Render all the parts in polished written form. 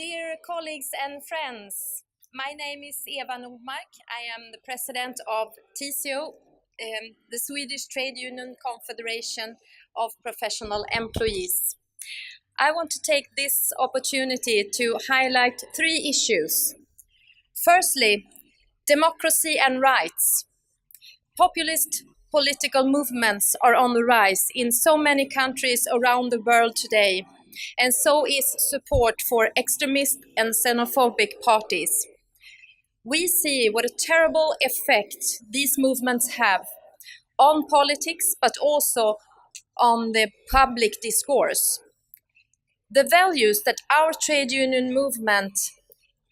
Dear colleagues and friends, my name is Eva Nordmark. I am the president of TCO, the Swedish Trade Union Confederation of Professional Employees. I want to take this opportunity to highlight three issues. Firstly, democracy and rights. Populist political movements are on the rise in so many countries around the world today, and so is support for extremist and xenophobic parties. We see what a terrible effect these movements have on politics, but also on the public discourse. The values that our trade union movement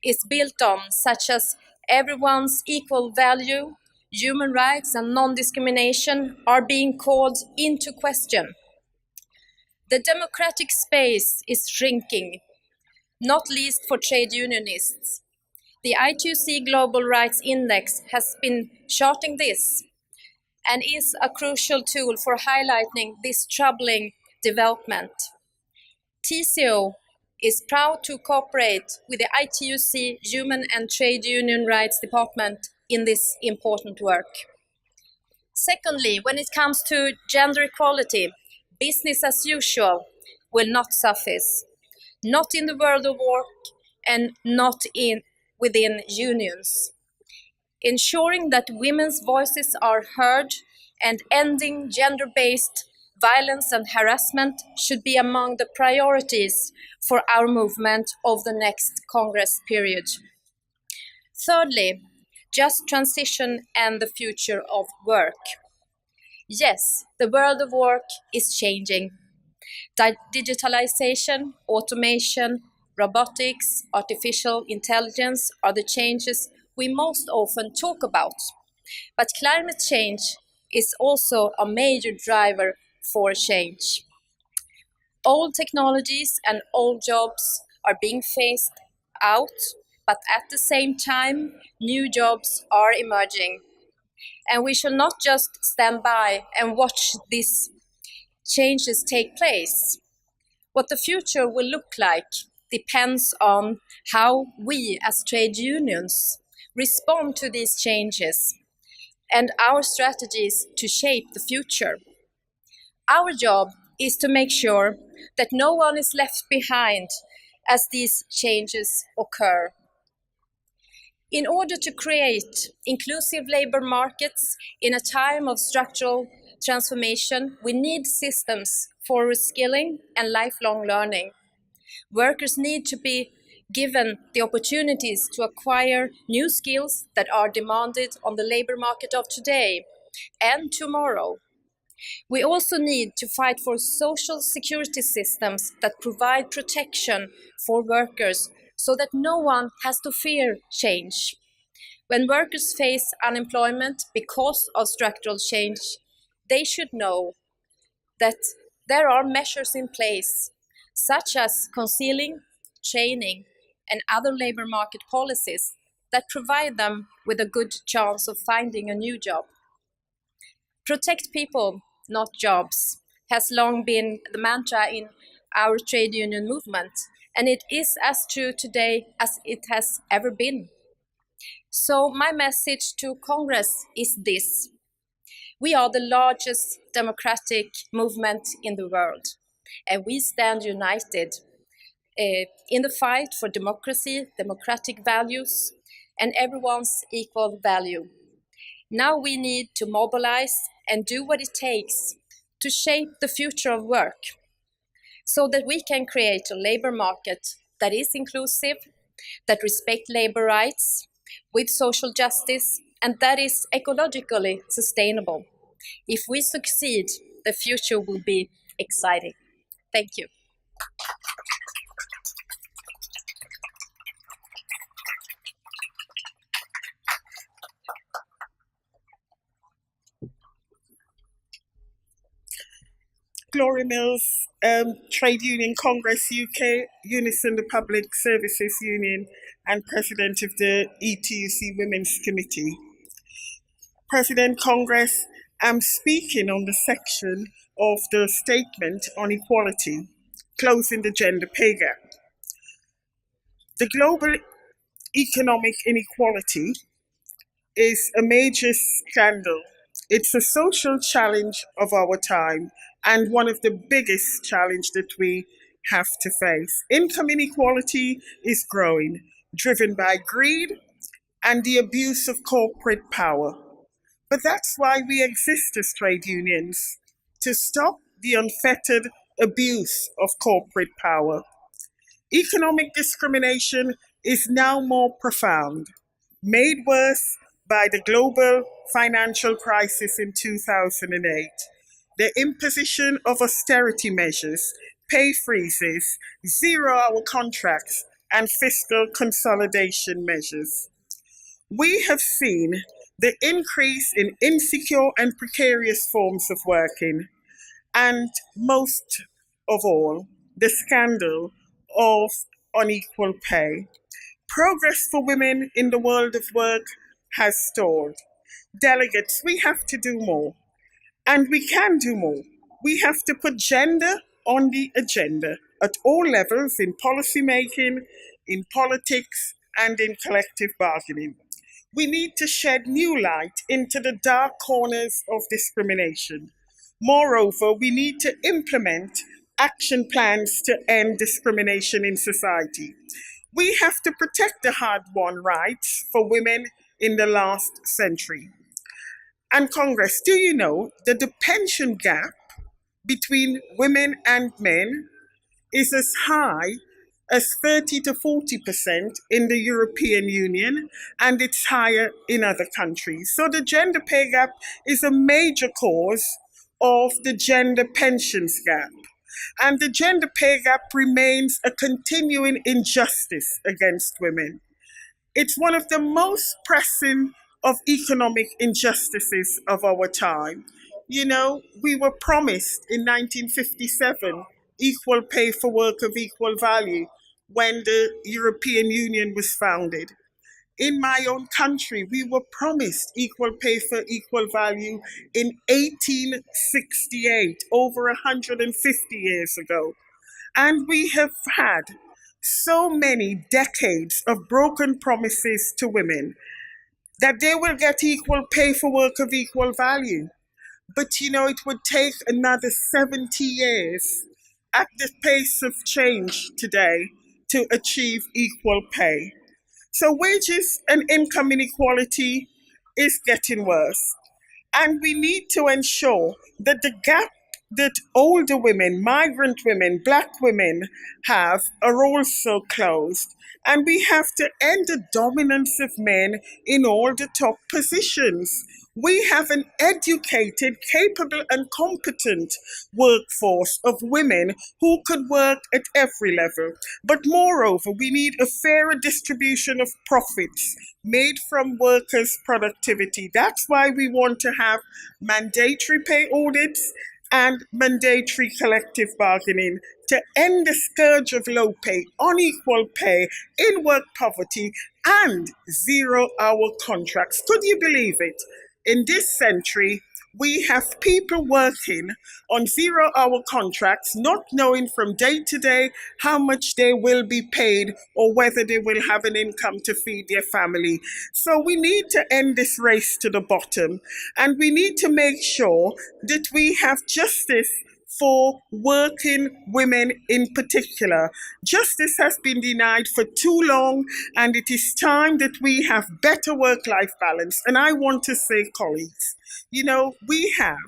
is built on, such as everyone's equal value, human rights and non-discrimination, are being called into question. The democratic space is shrinking, not least for trade unionists. The ITUC Global Rights Index has been charting this and is a crucial tool for highlighting this troubling development. TCO is proud to cooperate with the ITUC Human and Trade Union Rights Department in this important work. Secondly, when it comes to gender equality, business as usual will not suffice, not in the world of work and not within unions. Ensuring that women's voices are heard and ending gender-based violence and harassment should be among the priorities for our movement of the next Congress period. Thirdly, just transition and the future of work. Yes, the world of work is changing. Digitalization, automation, robotics, artificial intelligence are the changes we most often talk about. But climate change is also a major driver for change. Old technologies and old jobs are being phased out, but at the same time, new jobs are emerging. And we shall not just stand by and watch these changes take place. What the future will look like depends on how we as trade unions respond to these changes and our strategies to shape the future. Our job is to make sure that no one is left behind as these changes occur. In order to create inclusive labor markets in a time of structural transformation, we need systems for reskilling and lifelong learning. Workers need to be given the opportunities to acquire new skills that are demanded on the labor market of today and tomorrow. We also need to fight for social security systems that provide protection for workers so that no one has to fear change. When workers face unemployment because of structural change, they should know that there are measures in place, such as concealing, training, and other labor market policies that provide them with a good chance of finding a new job. Protect people, not jobs, has long been the mantra in our trade union movement, and it is as true today as it has ever been. So my message to Congress is this: we are the largest democratic movement in the world, and we stand united in the fight for democracy, democratic values, and everyone's equal value. Now we need to mobilize and do what it takes to shape the future of work so that we can create a labor market that is inclusive, that respects labor rights with social justice, and that is ecologically sustainable. If we succeed, the future will be exciting. Thank you. Gloria Mills, Trade Union Congress UK, Unison the Public Services Union, and President of the ITUC Women's Committee. President Congress, I'm speaking on the section of the statement on equality, closing the gender pay gap. The global economic inequality is a major scandal. It's a social challenge of our time and one of the biggest challenges that we have to face. Income inequality is growing, driven by greed and the abuse of corporate power. But that's why we exist as trade unions, to stop the unfettered abuse of corporate power. Economic discrimination is now more profound, made worse by the global financial crisis in 2008, the imposition of austerity measures, pay freezes, 0 hour contracts, and fiscal consolidation measures. We have seen the increase in insecure and precarious forms of working, and most of all, the scandal of unequal pay. Progress for women in the world of work has stalled. Delegates, we have to do more, and we can do more. We have to put gender on the agenda at all levels in policy making, in politics, and in collective bargaining. We need to shed new light into the dark corners of discrimination. Moreover, we need to implement action plans to end discrimination in society. We have to protect the hard won rights for women in the last century. And Congress, do you know that the pension gap between women and men is as high as 30 to 40% in the European Union, and it's higher in other countries. So the gender pay gap is a major cause of the gender pensions gap. And the gender pay gap remains a continuing injustice against women. It's one of the most pressing of economic injustices of our time. You know, we were promised in 1957 equal pay for work of equal value when the European Union was founded. In my own country, we were promised equal pay for equal value in 1868, over 150 years ago. And we have had so many decades of broken promises to women that they will get equal pay for work of equal value. But you know, it would take another 70 years at the pace of change today to achieve equal pay. So wages and income inequality is getting worse. And we need to ensure that the gap that older women, migrant women, black women have are also closed. And we have to end the dominance of men in all the top positions. We have an educated, capable, and competent workforce of women who could work at every level. But moreover, we need a fairer distribution of profits made from workers' productivity. That's why we want to have mandatory pay audits and mandatory collective bargaining to end the scourge of low pay, unequal pay, in work poverty, and 0 hour contracts. Could you believe it? In this century, we have people working on 0 hour contracts, not knowing from day to day how much they will be paid or whether they will have an income to feed their family. So we need to end this race to the bottom, and we need to make sure that we have justice for working women in particular. Justice has been denied for too long, and it is time that we have better work life balance. And I want to say, colleagues, you know, we have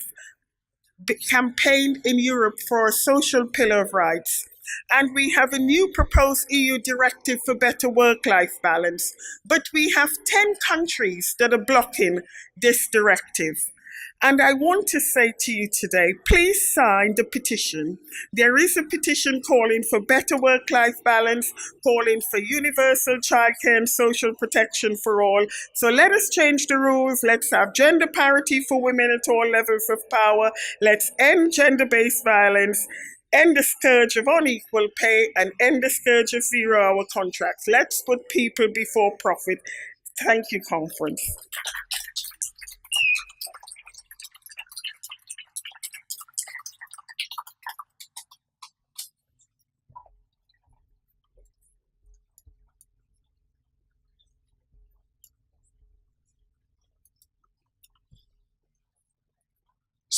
campaigned in Europe for a social pillar of rights. And we have a new proposed EU directive for better work life balance. But we have 10 countries that are blocking this directive. And I want to say to you today, please sign the petition. There is a petition calling for better work-life balance, calling for universal childcare and social protection for all. So let us change the rules. Let's have gender parity for women at all levels of power. Let's end gender-based violence, end the scourge of unequal pay, and end the scourge of 0 hour contracts. Let's put people before profit. Thank you, conference.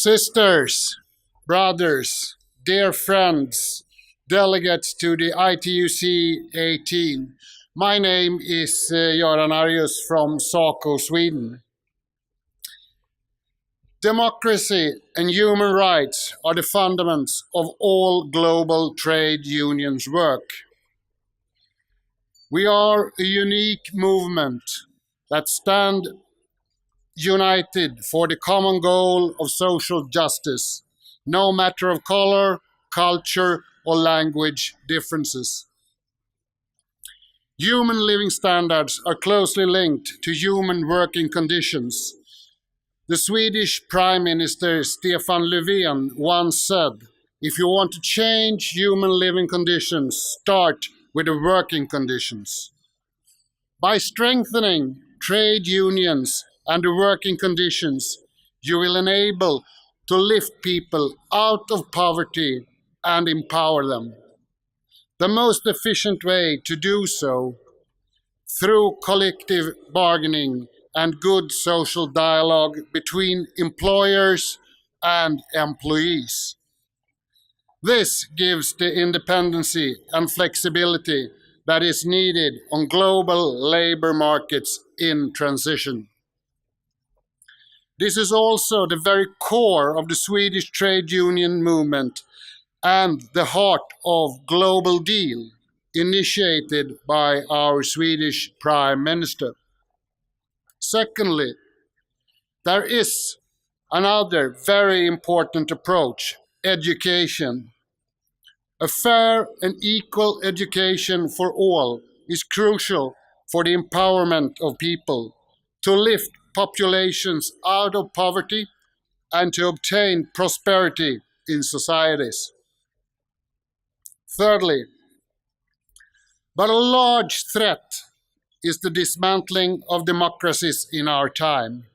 Sisters, brothers, dear friends, delegates to the ITUC 18. My name is Göran Arius from SACO, Sweden. Democracy and human rights are the fundaments of all global trade unions' work. We are a unique movement that stand united for the common goal of social justice, no matter of color, culture, or language differences. Human living standards are closely linked to human working conditions. The Swedish Prime Minister Stefan Löfven once said, "If you want to change human living conditions, start with the working conditions." By strengthening trade unions and the working conditions, you will enable to lift people out of poverty and empower them. The most efficient way to do so, through collective bargaining and good social dialogue between employers and employees. This gives the independency and flexibility that is needed on global labor markets in transition. This is also the very core of the Swedish trade union movement and the heart of Global Deal, initiated by our Swedish Prime Minister. Secondly, there is another very important approach: education. A fair and equal education for all is crucial for the empowerment of people, to lift populations out of poverty and to obtain prosperity in societies. Thirdly, but a large threat is the dismantling of democracies in our time.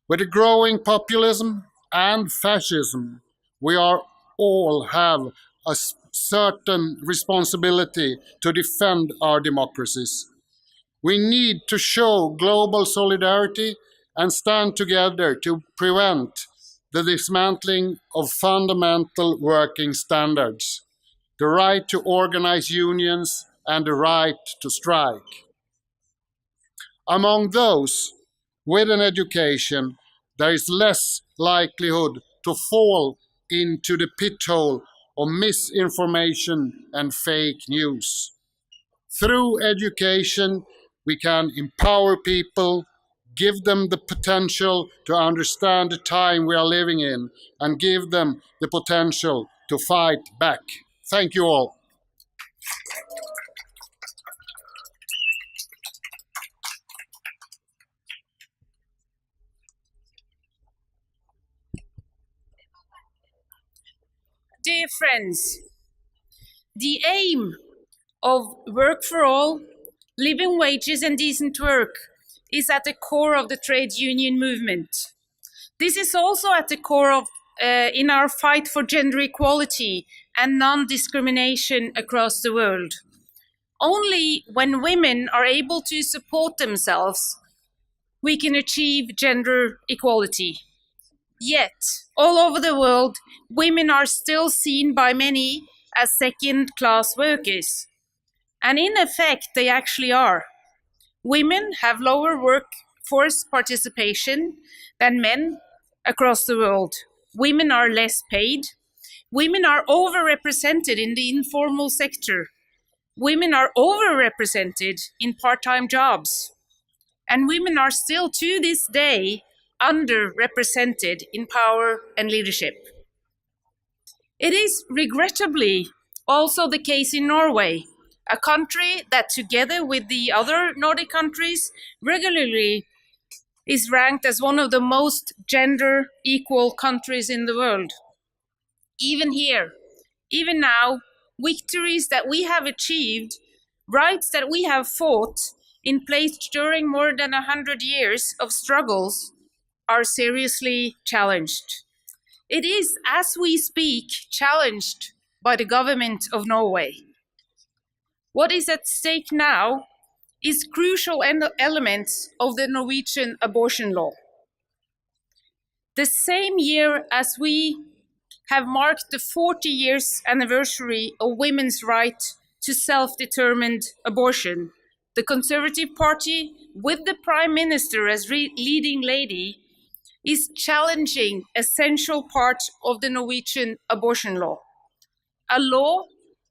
With the growing populism and fascism, we are all have a certain responsibility to defend our democracies. We need to show global solidarity and stand together to prevent the dismantling of fundamental working standards, the right to organize unions and the right to strike. Among those with an education, there is less likelihood to fall into the pit hole of misinformation and fake news. Through education, we can empower people, give them the potential to understand the time we are living in, and give them the potential to fight back. Thank you all. Dear friends, the aim of work for all, living wages and decent work is at the core of the trade union movement. This is also at the core of in our fight for gender equality and non-discrimination across the world. Only when women are able to support themselves, we can achieve gender equality. Yet, all over the world, women are still seen by many as second-class workers. And in effect, they actually are. Women have lower workforce participation than men across the world. Women are less paid. Women are overrepresented in the informal sector. Women are overrepresented in part-time jobs. And women are still, to this day, underrepresented in power and leadership. It is regrettably also the case in Norway, a country that, together with the other Nordic countries, regularly is ranked as one of the most gender equal countries in the world. Even here, even now, victories that we have achieved, rights that we have fought in place during more than 100 years of struggles, are seriously challenged. It is, as we speak, challenged by the government of Norway. What is at stake now is crucial elements of the Norwegian abortion law. The same year as we have marked the 40 years anniversary of women's right to self-determined abortion, the Conservative Party, with the Prime Minister as leading lady, is challenging a central part of the Norwegian abortion law, a law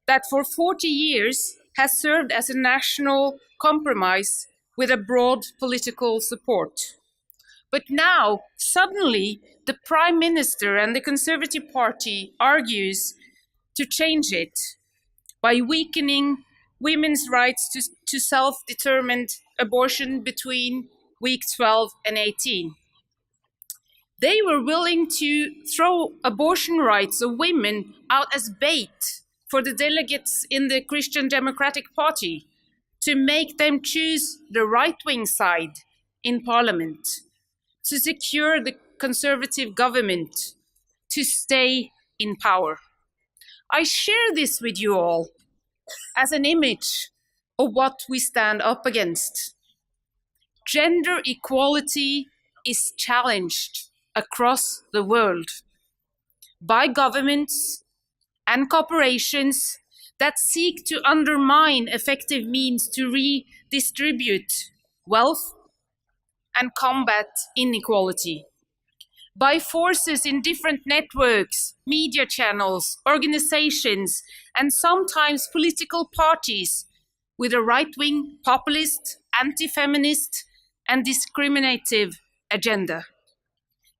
that for 40 years has served as a national compromise with a broad political support. But now, suddenly, the Prime Minister and the Conservative Party argues to change it by weakening women's rights to self-determined abortion between week 12 and 18. They were willing to throw abortion rights of women out as bait for the delegates in the Christian Democratic Party to make them choose the right-wing side in Parliament, to secure the Conservative government to stay in power. I share this with you all as an image of what we stand up against. Gender equality is challenged across the world by governments and corporations that seek to undermine effective means to redistribute wealth and combat inequality, by forces in different networks, media channels, organizations, and sometimes political parties with a right-wing, populist, anti-feminist, and discriminative agenda,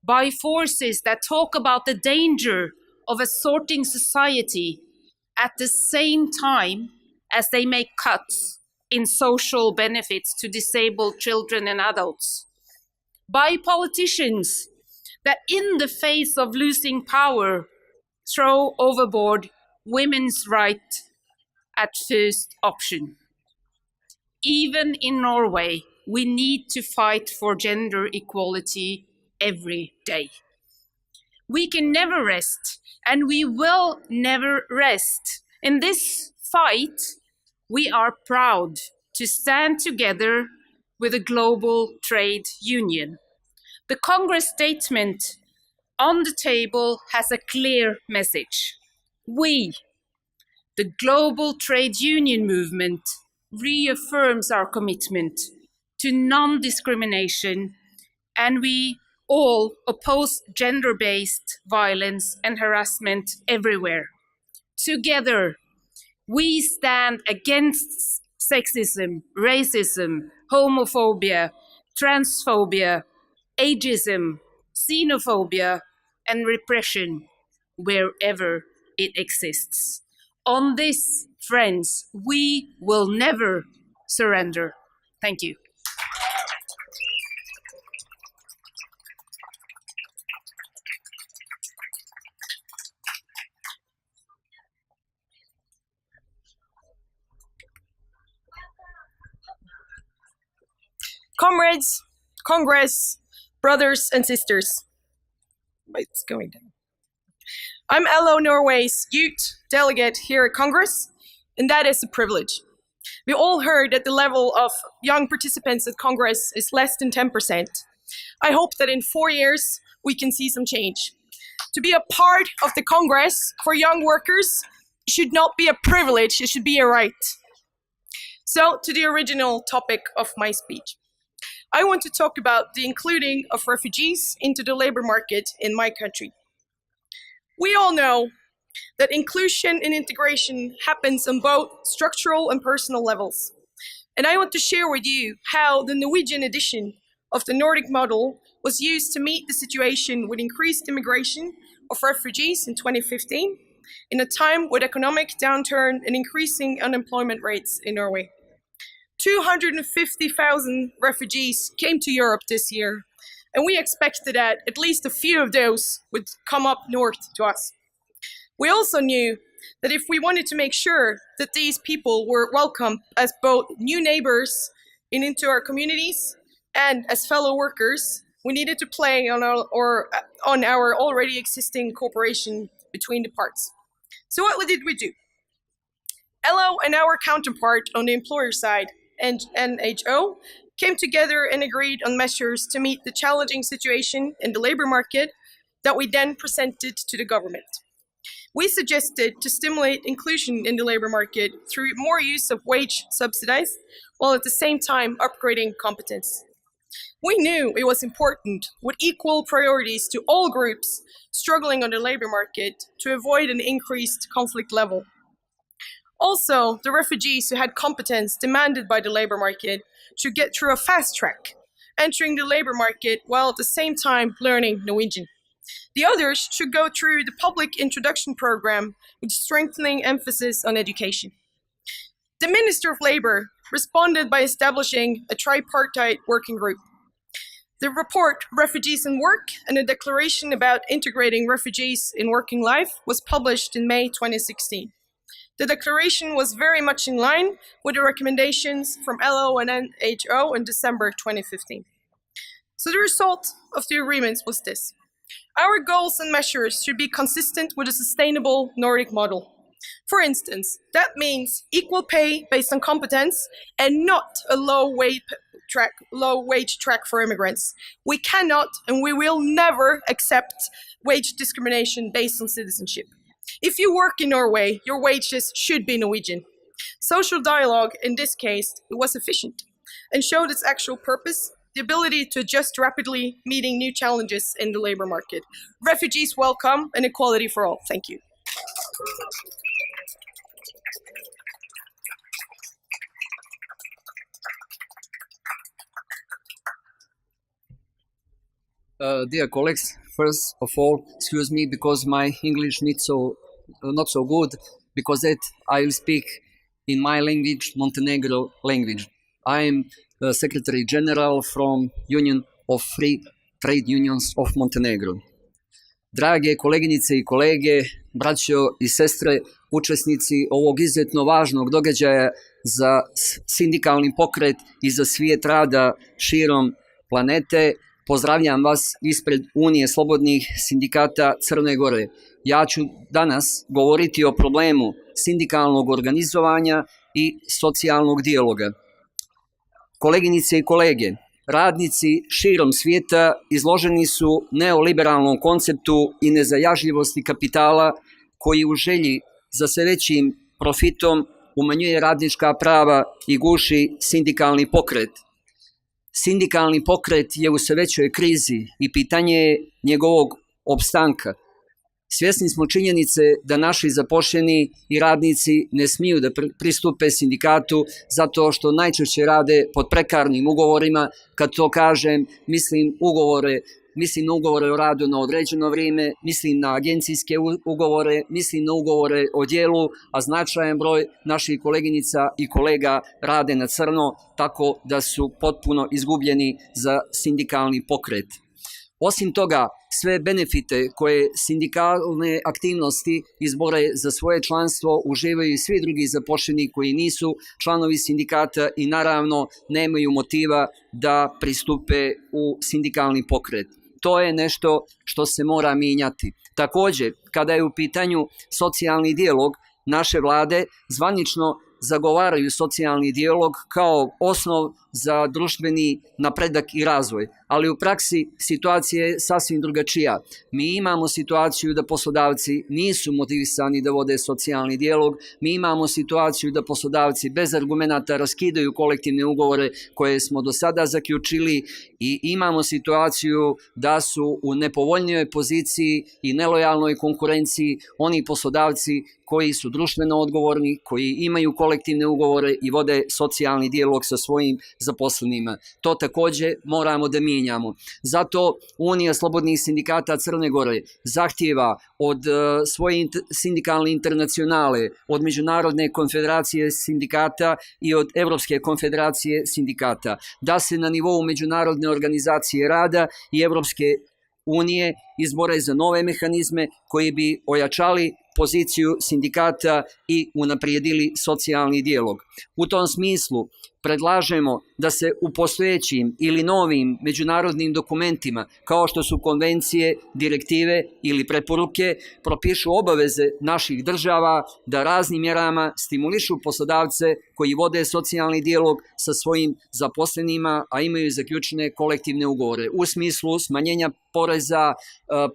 by forces that talk about the danger of a sorting society at the same time as they make cuts in social benefits to disabled children and adults, by politicians that in the face of losing power throw overboard women's right at first option. Even in Norway, we need to fight for gender equality every day. We can never rest, and we will never rest. In this fight, we are proud to stand together with a global trade union. The Congress statement on the table has a clear message. We, the global trade union movement, reaffirms our commitment to non-discrimination, and we all oppose gender-based violence and harassment everywhere. Together, we stand against sexism, racism, homophobia, transphobia, ageism, xenophobia, and repression wherever it exists. On this, friends, we will never surrender. Thank you. Comrades, Congress, brothers and sisters. It's going down. I'm LO Norway's youth delegate here at Congress, and that is a privilege. We all heard that the level of young participants at Congress is less than 10%. I hope that in 4 years we can see some change. To be a part of the Congress for young workers should not be a privilege, it should be a right. So to the original topic of my speech. I want to talk about the including of refugees into the labor market in my country. We all know that inclusion and integration happens on both structural and personal levels. And I want to share with you how the Norwegian edition of the Nordic model was used to meet the situation with increased immigration of refugees in 2015, in a time with economic downturn and increasing unemployment rates in Norway. 250,000 refugees came to Europe this year, and we expected that at least a few of those would come up north to us. We also knew that if we wanted to make sure that these people were welcome as both new neighbors into our communities and as fellow workers, we needed to play on our already existing cooperation between the parts. So what did we do? LO and our counterpart on the employer side, and NHO, came together and agreed on measures to meet the challenging situation in the labor market that we then presented to the government. We suggested to stimulate inclusion in the labor market through more use of wage subsidies, while at the same time upgrading competence. We knew it was important with equal priorities to all groups struggling on the labor market to avoid an increased conflict level. Also, the refugees who had competence demanded by the labor market should get through a fast track, entering the labor market while at the same time learning Norwegian. The others should go through the public introduction program with strengthening emphasis on education. The Minister of Labor responded by establishing a tripartite working group. The report Refugees in Work and a declaration about integrating refugees in working life was published in May 2016. The declaration was very much in line with the recommendations from LO and NHO in December 2015. So the result of the agreements was this. Our goals and measures should be consistent with a sustainable Nordic model. For instance, that means equal pay based on competence and not a low wage track for immigrants. We cannot and we will never accept wage discrimination based on citizenship. If you work in Norway, your wages should be Norwegian. Social dialogue, in this case, was efficient and showed its actual purpose, the ability to adjust rapidly, meeting new challenges in the labor market. Refugees welcome and equality for all. Thank you. Dear colleagues, first of all, excuse me because my English not so good, because that I will speak in my language, Montenegro language. I am Secretary General from Union of Free Trade Unions of Montenegro. Drage koleginice i kolege, braćo i sestre, učesnici ovog izuzetno važnog događaja za sindikalni pokret i za svijet rada širom planete, pozdravljam vas ispred Unije slobodnih sindikata Crne Gore. Ja ću danas govoriti o problemu sindikalnog organizovanja i socijalnog dijaloga. Koleginice i kolege, radnici širom svijeta izloženi su neoliberalnom konceptu i nezajažljivosti kapitala koji u želji za sve većim profitom umanjuje radnička prava i guši sindikalni pokret. Sindikalni pokret je u sve većoj krizi i pitanje je njegovog opstanka. Svjesni smo činjenice da naši zaposleni i radnici ne smiju da pristupe sindikatu zato što najčešće rade pod prekarnim ugovorima. Kad to kažem, mislim na ugovore o radu na određeno vrijeme, mislim na agencijske ugovore, mislim na ugovore o djelu, a značajan broj naših koleginica i kolega rade na crno, tako da su potpuno izgubljeni za sindikalni pokret. Osim toga, sve benefite koje sindikalne aktivnosti izbore za svoje članstvo uživaju i svi drugi zaposleni koji nisu članovi sindikata i naravno nemaju motiva da pristupe u sindikalni pokret. To je nešto što se mora mijenjati. Također, kada je u pitanju socijalni dijalog, naše vlade zvanično zagovaraju socijalni dijalog kao osnov za društveni napredak i razvoj, ali u praksi situacija je sasvim drugačija. Mi imamo situaciju da poslodavci nisu motivisani da vode socijalni dijalog, mi imamo situaciju da poslodavci bez argumenata raskidaju kolektivne ugovore koje smo do sada zaključili i imamo situaciju da su u nepovoljnijoj poziciji i nelojalnoj konkurenciji oni poslodavci koji su društveno odgovorni, koji imaju kolektivne ugovore i vode socijalni dijalog sa svojim zaposlenima. To također moramo da mijenjamo. Zato Unija slobodnih sindikata Crne Gore zahtijeva od svoje sindikalne internacionale, od Međunarodne konfederacije sindikata i od Evropske konfederacije sindikata, da se na nivou Međunarodne organizacije rada i Evropske unije izbore za nove mehanizme koji bi ojačali poziciju sindikata i unaprijedili socijalni dijalog. U tom smislu predlažemo da se u postojećim ili novim međunarodnim dokumentima, kao što su konvencije, direktive ili preporuke, propišu obaveze naših država da raznim mjerama stimulišu poslodavce koji vode socijalni dijalog sa svojim zaposlenima, a imaju zaključene kolektivne ugovore u smislu smanjenja poreza,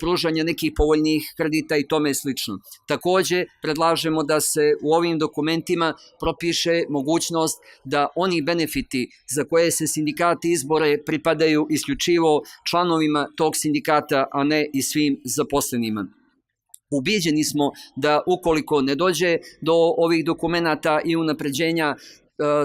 pružanja nekih povoljnijih kredita i tome slično. Takođe, predlažemo da se u ovim dokumentima propiše mogućnost da oni benefiti za koje se sindikati izbore pripadaju isključivo članovima tog sindikata, a ne i svim zaposlenima. Ubijeđeni smo da ukoliko ne dođe do ovih dokumenata i unapređenja,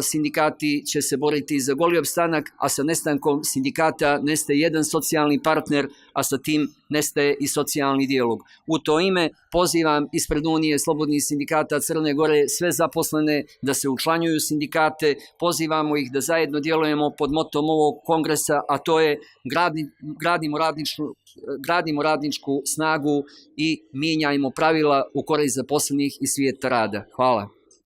sindikati će se boriti za goli opstanak, a sa nestankom sindikata nestaje jedan socijalni partner, a sa tim nestaje i socijalni dijalog. U to ime pozivam ispred Unije slobodnih sindikata Crne Gore sve zaposlene da se učlanjuju sindikate, pozivamo ih da zajedno djelujemo pod motom ovog kongresa, a to je gradimo radničku snagu i mijenjajmo pravila u korist zaposlenih i svijeta rada. Hvala.